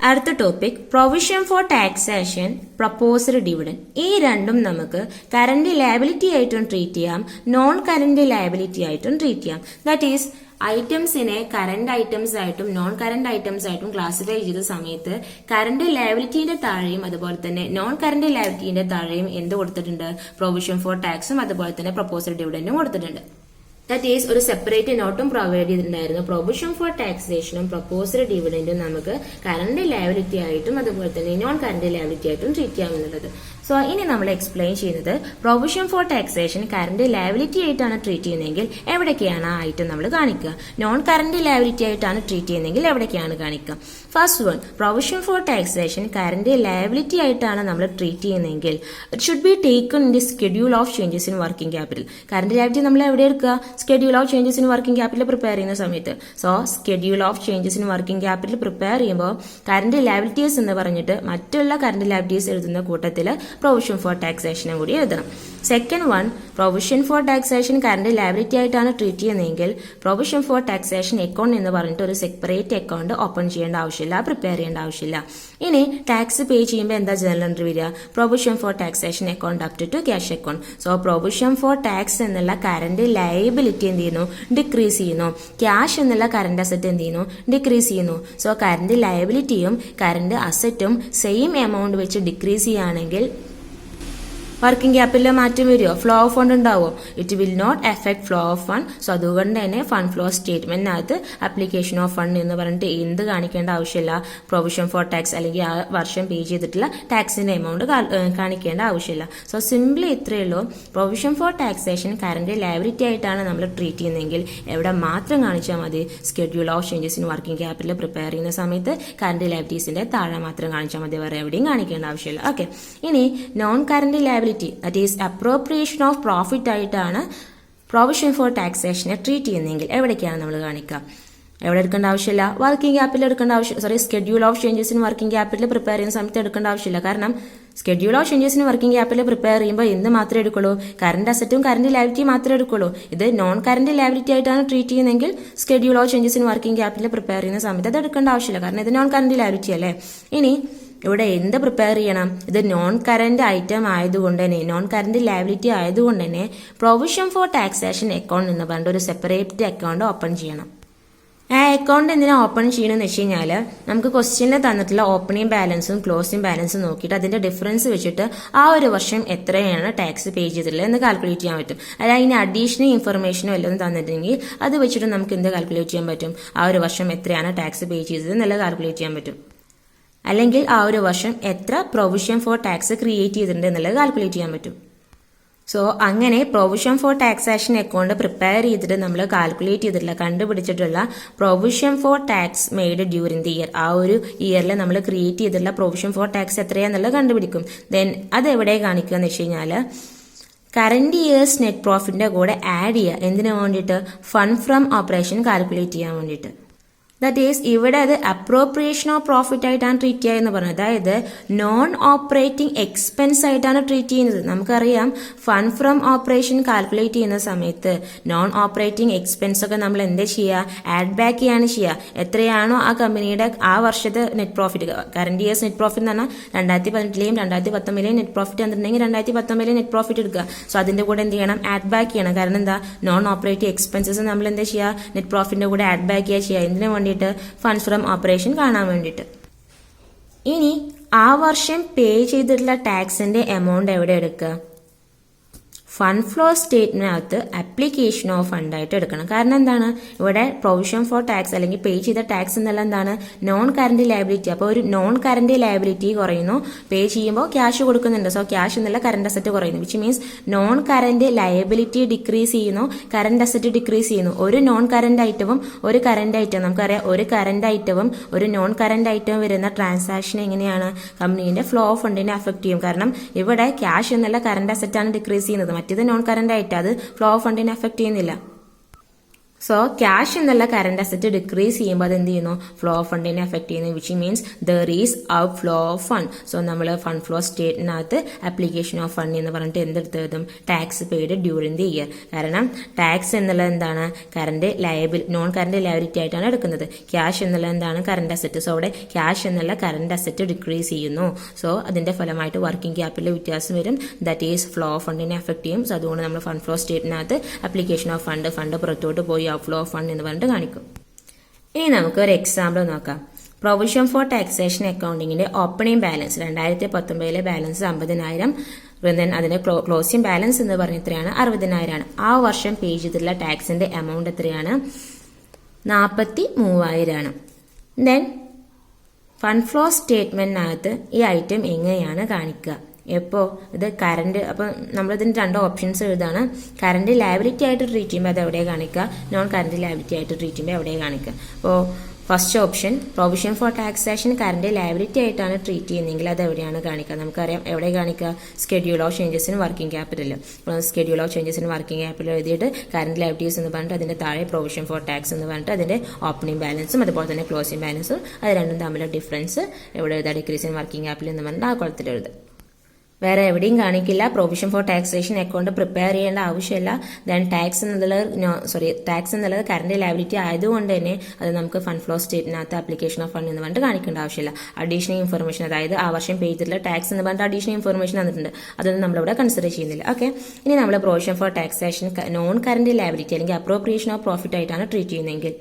അടുത്ത topic provision for taxation proposed dividend. ഈ രണ്ടും നമുക്ക് കറന്റ് ലയബിലിറ്റി ആയിട്ടും ട്രീറ്റ് ചെയ്യാം, നോൺ കറന്റ് ലയബിലിറ്റി ആയിട്ടും ട്രീറ്റ് ചെയ്യാം. ദാറ്റ് ഈസ് ഐറ്റംസിനെ കറന്റ് ഐറ്റംസ് ആയിട്ടും നോൺ കറന്റ് ഐറ്റംസ് ആയിട്ടും ക്ലാസിഫൈ ചെയ്ത സമയത്ത് കറന്റ് ലയബിലിറ്റിന്റെ താഴെയും അതുപോലെ തന്നെ നോൺ കറന്റ് ലയബിലിറ്റിന്റെ താഴെയും എന്ത് കൊടുത്തിട്ടുണ്ട്? പ്രൊവിഷൻ ഫോർ ടാക്സും അതുപോലെ തന്നെ പ്രപ്പോസ്ഡ് ഡിവിഡൻഡും കൊടുത്തിട്ടുണ്ട്. ദാറ്റ് ഈസ് ഒരു സെപ്പറേറ്റ് നോട്ടും പ്രൊവൈഡ് ചെയ്തിട്ടുണ്ടായിരുന്നു. പ്രൊവിഷൻ ഫോർ ടാക്സേഷനും പ്രപ്പോസ്ഡ് ഡിവിഡൻഡും നമുക്ക് കറന്റ് ലയബിലിറ്റി ആയിട്ടും അതുപോലെ തന്നെ നോൺ കറന്റ് ലയബിലിറ്റി ആയിട്ടും ട്രീറ്റ് ചെയ്യാമെന്നുള്ളത്. സോ ഇനി നമ്മൾ എക്സ്പ്ലെയിൻ ചെയ്യുന്നത് provision for taxation current liability ആയിട്ടാണ് ട്രീറ്റ് ചെയ്യുന്നതെങ്കിൽ എവിടേക്കാണ് ആ ഐറ്റം നമ്മൾ കാണിക്കുക, നോൺ കറന്റ് ലയബിലിറ്റി ആയിട്ടാണ് ട്രീറ്റ് ചെയ്യുന്നതെങ്കിൽ എവിടേക്കാണ് കാണിക്കുക. First one, provision for taxation current liability ആയിട്ടാണ് നമ്മൾ ട്രീറ്റ് ചെയ്യുന്നതെങ്കിൽ it should be taken in the schedule of changes in working capital. Current liability നമ്മൾ എവിടെ എടുക്കുക? Schedule of changes in working capital prepare ചെയ്യുന്ന സമയത്ത്. So schedule of changes in working capital prepare ചെയ്യുമ്പോൾ current liabilities എന്ന് പറഞ്ഞിട്ട് മറ്റുള്ള current liabilities എഴുതുന്ന കൂട്ടത്തിൽ പ്രൊവിഷൻ ഫോർ ടാക്സേഷനും കൂടി എഴുതണം. Second one, provision for taxation current liability ആയിട്ടാണ് ട്രീറ്റ് ചെയ്യുന്നതെങ്കിൽ പ്രൊവിഷൻ ഫോർ ടാക്സേഷൻ അക്കൗണ്ട് എന്ന് പറഞ്ഞിട്ട് ഒരു സെപ്പറേറ്റ് അക്കൗണ്ട് ഓപ്പൺ ചെയ്യേണ്ട ആവശ്യമില്ല, പ്രിപ്പയർ ചെയ്യേണ്ട ആവശ്യമില്ല. ഇനി ടാക്സ് പേ ചെയ്യുമ്പോൾ എന്താ ജനറൽ എൻട്രി വരിക? Provision for taxation account up to cash account. So provision for tax എന്നുള്ള കറന്റ് ലയബിലിറ്റി എന്ത് ചെയ്യുന്നു? ഡിക്രീസ് ചെയ്യുന്നു. ക്യാഷ് എന്നുള്ള കറന്റ് അസറ്റ് എന്ത് ചെയ്യുന്നു? ഡിക്രീസ് ചെയ്യുന്നു. സോ കറന്റ് ലയബിലിറ്റിയും കറന്റ് അസറ്റും സെയിം എമൗണ്ട് വെച്ച് ഡിക്രീസ് ചെയ്യുകയാണെങ്കിൽ വർക്കിംഗ് ക്യാപിറ്റലിൽ മാറ്റം വരുമോ? ഫ്ലോ ഓഫ് ഫണ്ട് ഉണ്ടാവോ? It will not affect flow of fund. So അതുകൊണ്ട് തന്നെ ഫണ്ട് ഫ്ലോ സ്റ്റേറ്റ്മെന്റിനകത്ത് അപ്ലിക്കേഷൻ ഓഫ് ഫണ്ട് എന്ന് പറഞ്ഞിട്ട് എന്ത് കാണിക്കേണ്ട ആവശ്യമില്ല. പ്രൊവിഷൻ ഫോർ ടാക്സ് അല്ലെങ്കിൽ ആ വർഷം പേ ചെയ്തിട്ടുള്ള ടാക്സിന്റെ എമൗണ്ട് കാണിക്കേണ്ട ആവശ്യമില്ല. സോ സിംപ്ലി ഇത്രയേ ഉള്ളൂ. Provision for taxation current liability ആയിട്ടാണ് നമ്മൾ ട്രീറ്റ് ചെയ്യുന്നതെങ്കിൽ എവിടെ മാത്രം കാണിച്ചാൽ മതി? Schedule of changes in working capital prepare ചെയ്യുന്ന സമയത്ത് കറന്റ് ലയബിലിറ്റീസിന്റെ താഴെ മാത്രം കാണിച്ചാൽ മതി, വേറെ എവിടെയും കാണിക്കേണ്ട ആവശ്യമില്ല. ഓക്കെ, ഇനി non current liability that is appropriation of profit ആയിട്ടാണ് പ്രൊവിഷൻ ഫോർ ടാക്സേഷനെ ട്രീറ്റ് ചെയ്യുന്നതെങ്കിൽ എവിടേക്കാണ് നമ്മൾ കാണിക്കുക? എവിടെ എടുക്കേണ്ട ആവശ്യമില്ല? വർക്കിംഗ് ക്യാപിറ്റൽ എടുക്കേണ്ട ആവശ്യം, schedule of changes in working capital prepare ചെയ്യുന്ന സമയത്ത് എടുക്കേണ്ട ആവശ്യമില്ല. കാരണം schedule of changes in working capital prepare ചെയ്യുമ്പോൾ എന്ത് മാത്രമേ എടുക്കുള്ളൂ? കറന്റ് അസറ്റും കറന്റ് ലയബിലിറ്റി മാത്രമേ എടുക്കുള്ളൂ. ഇത് നോൺ കറന്റ് ലയബിലിറ്റി ആയിട്ടാണ് ട്രീറ്റ് ചെയ്യുന്നതെങ്കിൽ schedule of changes in working capital prepare ചെയ്യുന്ന സമയത്ത് അത് എടുക്കേണ്ട ആവശ്യമില്ല, കാരണം ഇത് നോൺ കറന്റ് ലയബിലിറ്റി അല്ലേ. ഇനി ഇവിടെ എന്ത് പ്രിപ്പയർ ചെയ്യണം? ഇത് നോൺ കറന്റ് ഐറ്റം ആയതുകൊണ്ട് തന്നെ, നോൺ കറന്റ് ലയബിലിറ്റി ആയതുകൊണ്ട് തന്നെ പ്രൊവിഷൻ ഫോർ ടാക്സേഷൻ അക്കൗണ്ട് എന്ന് പറഞ്ഞിട്ട് ഒരു സെപ്പറേറ്റ് അക്കൗണ്ട് ഓപ്പൺ ചെയ്യണം. ആ അക്കൗണ്ട് എന്തിനാ ഓപ്പൺ ചെയ്യണമെന്ന് വെച്ച് കഴിഞ്ഞാൽ നമുക്ക് ക്വസ്റ്റ്യനിൽ തന്നിട്ടുള്ള ഓപ്പണിംഗ് ബാലൻസും ക്ലോസിംഗ് ബാലൻസും നോക്കിയിട്ട് അതിന്റെ ഡിഫറൻസ് വെച്ചിട്ട് ആ ഒരു വർഷം എത്രയാണ് ടാക്സ് പേ ചെയ്തിട്ടുള്ളത് എന്ന് കാൽക്കുലേറ്റ് ചെയ്യാൻ പറ്റും. അല്ല അതിന് അഡീഷണൽ ഇൻഫർമേഷനോ വല്ലതും തന്നിട്ടുണ്ടെങ്കിൽ അത് വെച്ചിട്ട് നമുക്ക് എന്ത് കാൽക്കുലേറ്റ് ചെയ്യാൻ പറ്റും? ആ ഒരു വർഷം എത്രയാണ് ടാക്സ് പേ ചെയ്തത് എന്നുള്ളത് കാൽക്കുലേറ്റ് ചെയ്യാൻ പറ്റും. അല്ലെങ്കിൽ ആ ഒരു വർഷം എത്ര പ്രൊവിഷൻ ഫോർ ടാക്സ് ക്രിയേറ്റ് ചെയ്തിട്ടുണ്ട് എന്നുള്ളത് കാൽക്കുലേറ്റ് ചെയ്യാൻ പറ്റും. സോ അങ്ങനെ provision for taxation account prepare ചെയ്തിട്ട് നമ്മൾ കാൽക്കുലേറ്റ് ചെയ്തിട്ടുള്ള കണ്ടുപിടിച്ചിട്ടുള്ള provision for tax made during the year, ആ ഒരു ഇയറിൽ നമ്മൾ ക്രിയേറ്റ് ചെയ്തിട്ടുള്ള പ്രൊവിഷൻ ഫോർ ടാക്സ് എത്രയാന്നുള്ളത് കണ്ടുപിടിക്കും. ദെൻ അത് എവിടെ കാണിക്കുക എന്ന് വെച്ച് കഴിഞ്ഞാൽ കറന്റ് ഇയേഴ്സ് നെറ്റ് പ്രോഫിറ്റിന്റെ കൂടെ ആഡ് ചെയ്യുക. എന്തിനു വേണ്ടിയിട്ട്? ഫണ്ട് ഫ്രം ഓപ്പറേഷൻ കാൽക്കുലേറ്റ് ചെയ്യാൻ വേണ്ടിയിട്ട്. ദാറ്റ് ഈസ് ഇവിടെ അത് അപ്രോപ്രിയേഷൻ ഓഫ് പ്രോഫിറ്റ് ആയിട്ടാണ് ട്രീറ്റ് ചെയ്യുക എന്ന് പറഞ്ഞത്. അതായത് നോൺ ഓപ്പറേറ്റിംഗ് എക്സ്പെൻസ് ആയിട്ടാണ് ട്രീറ്റ് ചെയ്യുന്നത്. നമുക്കറിയാം ഫണ്ട് ഫ്രം ഓപ്പറേഷൻ കാൽക്കുലേറ്റ് ചെയ്യുന്ന സമയത്ത് നോൺ ഓപ്പറേറ്റിംഗ് എക്സ്പെൻസ് ഒക്കെ നമ്മൾ എന്താ ചെയ്യുക? ആഡ് ബാക്ക് ചെയ്യാണ് ചെയ്യുക. എത്രയാണോ ആ കമ്പനിയുടെ ആ വർഷത്തെ net profit, current years net profit എന്ന് പറഞ്ഞാൽ 2018 2019 നെറ്റ് പ്രോഫിറ്റ് വന്നിട്ടുണ്ടെങ്കിൽ 2019 നെറ്റ് പ്രോഫിറ്റ് എടുക്കുക. സോ അതിന്റെ കൂടെ എന്ത് ചെയ്യണം? ആഡ് ബാക്ക് ചെയ്യണം. കാരണം എന്താ? നോൺ ഓപ്പറേറ്റിംഗ് എക്സ്പെൻസസ് നമ്മൾ എന്താ ചെയ്യുക? നെറ്റ് പ്രോഫിറ്റിന്റെ കൂടെ ആഡ് ബാക്ക് ചെയ്യുക. എന്തിനു വേണ്ടിയിട്ട്? ഫണ്ട്സ് ഫ്രം ഓപ്പറേഷൻ കാണാൻ വേണ്ടിയിട്ട്. ഇനി ആ വർഷം പേ ചെയ്തിട്ടുള്ള ടാക്സിന്റെ എമൗണ്ട് എവിടെ എടുക്കുക? ഫണ്ട് ഫ്ലോ സ്റ്റേറ്റ്മെന്റിനകത്ത് അപ്ലിക്കേഷൻ ഓഫ് ഫണ്ട് ആയിട്ട് എടുക്കണം. കാരണം എന്താണ്? ഇവിടെ പ്രൊവിഷൻ ഫോർ ടാക്സ് അല്ലെങ്കിൽ പേ ചെയ്ത ടാക്സ് എന്നുള്ള എന്താണ്? Non current liability. അപ്പോൾ ഒരു നോൺ കറന്റ് ലയബിലിറ്റി കുറയുന്നു, പേ ചെയ്യുമ്പോൾ ക്യാഷ് കൊടുക്കുന്നുണ്ട്. സോ ക്യാഷ് എന്നുള്ള കറന്റ് അസറ്റ് കുറയുന്നു, which means non current liability decrease ചെയ്യുന്നു, കറന്റ് അസറ്റ് ഡിക്രീസ് ചെയ്യുന്നു. ഒരു നോൺ കറന്റ് ഐറ്റവും ഒരു കറന്റ് ഐറ്റം, നമുക്കറിയാം ഒരു കറന്റ് ഐറ്റവും ഒരു നോൺ കറന്റ് ഐറ്റവും വരുന്ന ട്രാൻസാക്ഷൻ എങ്ങനെയാണ്? കമ്പനീന്റെ ഫ്ലോ ഓഫ് ഫണ്ടിനെ അഫക്ട് ചെയ്യും. കാരണം ഇവിടെ ക്യാഷ് എന്നുള്ള കറന്റ് അസറ്റ് ആണ് ഡിക്രീസ് ചെയ്യുന്നത്, മറ്റേത് നോൺ കറന്റ് ആയിട്ട് അത് ഫ്ലോ ഓഫ് ഫണ്ടിനെ അഫക്ട് ചെയ്യുന്നില്ല. സോ ക്യാഷ് എന്നുള്ള കറന്റ് അസറ്റ് ഡിക്രീസ് ചെയ്യുമ്പോൾ അത് എന്ത് ചെയ്യുന്നു, ഫ്ലോ ഓഫ് ഫണ്ടിനെ എഫക്ട് ചെയ്യുന്നു, which means there is outflow of fund. So നമ്മൾ ഫണ്ട് ഫ്ലോ സ്റ്റേറ്റിനകത്ത് ആപ്ലിക്കേഷൻ ഓഫ് ഫണ്ട് എന്ന് പറഞ്ഞിട്ട് എന്തെടുത്ത് എഴുതും, tax paid during the year. കാരണം ടാക്സ് എന്നുള്ളത് എന്താണ്, കറന്റ് നോൺ കറന്റ് ലയബിലിറ്റി ആയിട്ടാണ് എടുക്കുന്നത്. ക്യാഷ് എന്നുള്ളത് എന്താണ്, കറന്റ് അസറ്റ്. സോ അവിടെ ക്യാഷ് എന്നുള്ള കറന്റ് അസറ്റ് ഡിക്രീസ് ചെയ്യുന്നു. സോ അതിന്റെ ഫലമായിട്ട് വർക്കിംഗ് ക്യാപിറ്റലിൽ വ്യത്യാസം വരും, ദാറ്റ് ഈസ് ഫ്ലോ ഓഫ് ഫണ്ടിനെ എഫക്ട് ചെയ്യും. സോ അതുകൊണ്ട് നമ്മൾ ഫണ്ട് ഫ്ലോ സ്റ്റേറ്റിനകത്ത് ആപ്ലിക്കേഷൻ ഓഫ് ഫണ്ട് പുറത്തോട്ട് പോയി ഫ്ലോ ഓഫ് ഫണ്ട് എന്ന് പറഞ്ഞിട്ട് കാണിക്കും. ഇനി നമുക്ക് ഒരു എക്സാമ്പിൾ നോക്കാം. പ്രൊവിഷൻ ഫോർ ടാക്സേഷൻ അക്കൗണ്ടിങ്ങിന്റെ ഓപ്പണിംഗ് ബാലൻസ് 2019 ബാലൻസ് 50,000, അതിന്റെ ക്ലോസിംഗ് ബാലൻസ് എന്ന് പറഞ്ഞ എത്രയാണ്, 60,000 ആണ്. ആ വർഷം പേ ചെയ്തിട്ടുള്ള ടാക്സിന്റെ എമൗണ്ട് എത്രയാണ്, 43,000 ആണ്. ദെൻ ഫണ്ട് ഫ്ലോ സ്റ്റേറ്റ്മെന്റിനകത്ത് ഈ ഐറ്റം എങ്ങനെയാണ് കാണിക്കുക, എപ്പോ ഇത് കറന്റ്. അപ്പൊ നമ്മളിതിന് 2 ഓപ്ഷൻസ് എഴുതാണ്. കറന്റ് ലയബിലിറ്റി ആയിട്ട് ട്രീറ്റ് ചെയ്യുമ്പോൾ അത് എവിടെ കാണിക്കുക, നോൺ കറന്റ് ലയബിലിറ്റി ആയിട്ട് ട്രീറ്റ് ചെയ്യുമ്പോൾ എവിടെ കാണിക്കുക. അപ്പോൾ first option provision for taxation current liability ആയിട്ടാണ് ട്രീറ്റ് ചെയ്യുന്നതെങ്കിൽ അത് എവിടെയാണ് കാണിക്കുക, നമുക്കറിയാം എവിടെ കാണിക്കുക, schedule of changes in working capital. Schedule of changes in working capital എഴുതിയിട്ട് കറന്റ് ലയബിലിറ്റീസ് എന്ന് പറഞ്ഞിട്ട് അതിന്റെ താഴെ പ്രൊവിഷൻ ഫോർ ടാക്സ് എന്ന് പറഞ്ഞിട്ട് അതിന്റെ ഓപ്പണിംഗ് ബാലൻസും അതുപോലെ തന്നെ ക്ലോസിംഗ് ബാലൻസും അത് രണ്ടും തമ്മിലുള്ള ഡിഫറൻസ് എവിടെ എഴുതാം, ഡിക്രീസ് ഇൻ വർക്കിംഗ് ക്യാപിറ്റൽ എന്ന് പറഞ്ഞിട്ട് ആ കുളത്തിൽ എഴുതാം. വേറെ എവിടെയും കാണിക്കില്ല. Provision for taxation account prepare ചെയ്യേണ്ട ആവശ്യമില്ല. ദെൻ ടാക്സ് എന്നുള്ളത് കറന്റ് ലയബിലിറ്റി ആയതുകൊണ്ട് തന്നെ അത് നമുക്ക് ഫണ്ട് ഫ്ലോ സ്റ്റേറ്റിനകത്ത് ആപ്ലിക്കേഷൻ ഓഫ് ഫണ്ട് എന്ന് പറഞ്ഞിട്ട് കാണിക്കേണ്ട ആവശ്യമില്ല. അഡീഷണൽ ഇൻഫർമേഷൻ, അതായത് ആ വർഷം പേ ചെയ്തിട്ടുള്ള ടാക്സ് എന്ന് പറഞ്ഞിട്ട് അഡീഷണൽ ഇൻഫർമേഷൻ തന്നിട്ടുണ്ട്, അതൊന്നും നമ്മളിവിടെ കൺസിഡർ ചെയ്യുന്നില്ല. ഓക്കെ, ഇനി നമ്മൾ provision for taxation non current liability അല്ലെങ്കിൽ അപ്രോപ്രിയേഷൻ ഓഫ് പ്രോഫിറ്റ് ആയിട്ടാണ് ട്രീറ്റ് ചെയ്യുന്നതെങ്കിൽ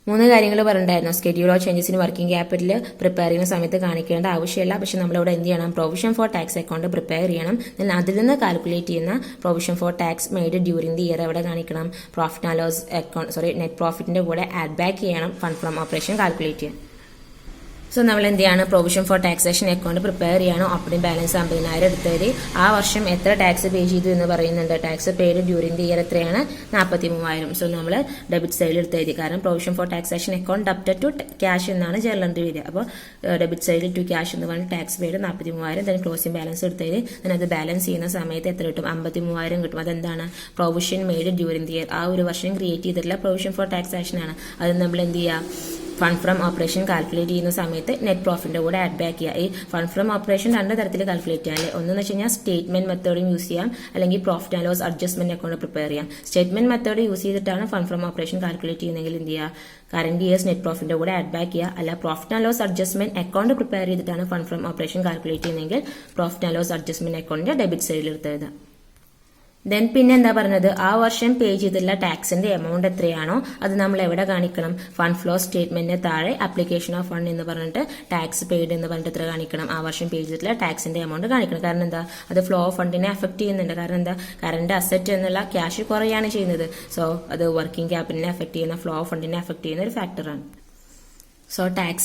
3 കാര്യങ്ങൾ പറഞ്ഞിട്ടുണ്ടായിരുന്നു. Schedule of changes in working capital prepare ചെയ്യുന്ന സമയത്ത് കാണിക്കേണ്ട ആവശ്യമില്ല. പക്ഷെ നമ്മളിവിടെ എന്ത് ചെയ്യണം, provision for tax account prepare ചെയ്യണം. അതിൽ നിന്ന് കാൽക്കുലേറ്റ് ചെയ്യുന്ന provision for tax made during the year എവിടെ കാണിക്കണം, profit and loss account net പ്രോഫിറ്റിന്റെ കൂടെ ആഡ് ബാക്ക് ചെയ്യണം ഫണ്ട് ഫ്രം ഓപ്പറേഷൻ കാൽക്കുലേറ്റ് ചെയ്യാൻ. സോ നമ്മൾ എന്ത് ചെയ്യാണ്, provision for taxation account prepare ചെയ്യണം. ഓപ്പണിംഗ് ബാലൻസ് 50,000 എടുത്തത് ആ വർഷം എത്ര ടാക്സ് പേ ചെയ്തു എന്ന് പറയുന്നുണ്ട്. Tax paid during the year എത്രയാണ്, 43,000. സോ നമ്മൾ ഡെബിറ്റ് സൈഡിൽ എടുത്തത്, കാരണം provision for taxation account debited to cash എന്നാണ് ജേർണൽ എൻട്രി വരിക. അപ്പോൾ ഡെബിറ്റ് സൈഡിൽ ടു ക്യാഷ് എന്ന് പറഞ്ഞാൽ tax paid 43,000. then closing balance എടുത്തത്, അത് ബാലൻസ് ചെയ്യുന്ന സമയത്ത് എത്ര കിട്ടും, 53,000 കിട്ടും. അതെന്താണ്, provision made during the year, ആ ഒരു വർഷം ക്രിയേറ്റ് ചെയ്തിട്ടുള്ള പ്രൊവിഷൻ ഫോർ ടാക്സേഷൻ ആണ്. അത് നമ്മൾ എന്ത് ചെയ്യുക, ഫണ്ട് ഫ്രം ഓപ്പറേഷൻ കാൽക്കുലേറ്റ് ചെയ്യുന്ന സമയത്ത് നെറ്റ് പ്രോഫിറ്റിന്റെ കൂടെ ആഡ് ബാക്ക് ചെയ്യുക. ഈ ഫണ്ട് ഫ്രം ഓപ്പറേഷൻ 2 തരത്തിൽ കാൽക്കുലേറ്റ് ചെയ്യാം. ഒന്നെന്ന് വെച്ച് കഴിഞ്ഞാൽ സ്റ്റേറ്റ്മെന്റ് മെത്തേഡും യൂസ് ചെയ്യാം, അല്ലെങ്കിൽ profit and loss adjustment account prepare ചെയ്യാം. സ്റ്റേറ്റ്മെന്റ് മെത്തേഡ് യൂസ് ചെയ്തിട്ടാണ് ഫണ്ട് ഫ്രം ഓപ്പറേഷൻ കാൽക്കുലേറ്റ് ചെയ്യുന്നതെങ്കിൽ എന്ത് ചെയ്യുക, കറന്റ് ഇയേഴ്സ് നെറ്റ് പ്രോഫിറ്റിന്റെ കൂടെ ആഡ് ബാക്ക് ചെയ്യുക. അല്ല profit and loss adjustment account prepare ചെയ്തിട്ടാണ് ഫണ്ട് ഫ്രം ഓപ്പറേഷൻ കാൽക്കുലേറ്റ് ചെയ്യുന്നതെങ്കിൽ പ്രോഫിറ്റ് ആൻഡ് ലോസ് അഡ്ജസ്റ്റ്മെന്റ് അക്കൗണ്ടിന്റെ ഡെബിറ്റ് സൈഡിൽ എടുത്തത്. ദെൻ പിന്നെ എന്താ പറഞ്ഞത്, ആ വർഷം പേ ചെയ്തിട്ടുള്ള ടാക്സിന്റെ എമൗണ്ട് എത്രയാണോ അത് നമ്മൾ എവിടെ കാണിക്കണം, ഫണ്ട് ഫ്ലോ സ്റ്റേറ്റ്മെന്റിന് താഴെ ആപ്ലിക്കേഷൻ ഓഫ് ഫണ്ട് എന്ന് പറഞ്ഞിട്ട് ടാക്സ് പെയ്ഡ് എന്ന് പറഞ്ഞിട്ട് എത്ര കാണിക്കണം, ആ വർഷം പേ ചെയ്തിട്ടുള്ള ടാക്സിന്റെ എമൗണ്ട് കാണിക്കണം. കാരണം എന്താ, അത് ഫ്ലോ ഓഫ് ഫണ്ടിനെ അഫക്ട് ചെയ്യുന്നുണ്ട്. കാരണം എന്താ, കറന്റ് അസറ്റ് എന്നുള്ള ക്യാഷ് കുറയാണ് ചെയ്യുന്നത്. സോ അത് വർക്കിംഗ് ക്യാപിറ്റലിനെ അഫക്ട് ചെയ്യുന്ന, ഫ്ലോ ഓഫ് ഫണ്ടിനെ അഫക്ട് ചെയ്യുന്ന ഒരു ഫാക്ടറാണ്. So tax